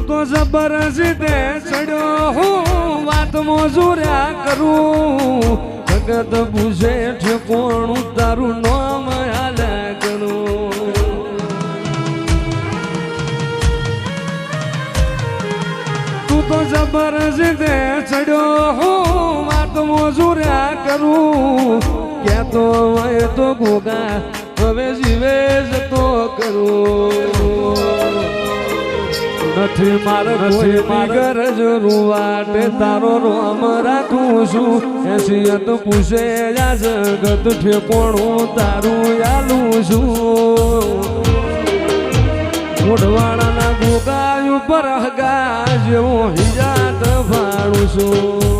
તો જબરજસ્તે ચડ્યો હું વાત મોજુર્યા કરું જગત પૂછે ઠેકોણું તારું નામ હાલ્યા કરું તું તો જબરજસ્તે ચડ્યો હું વાત મોજુર્યા કરું કહેતો હોય તો ગોગા હવે જીવે જતો કરું નથી મારી ગરજ રૂવાટે તારો રોમ રાખું છું એસિયત પૂછે આ જગત ઠેકોણું તારું આલું છું મોઢવાડાના ગોગા ઉપર હગા જેવો હિજાત ફાડું છું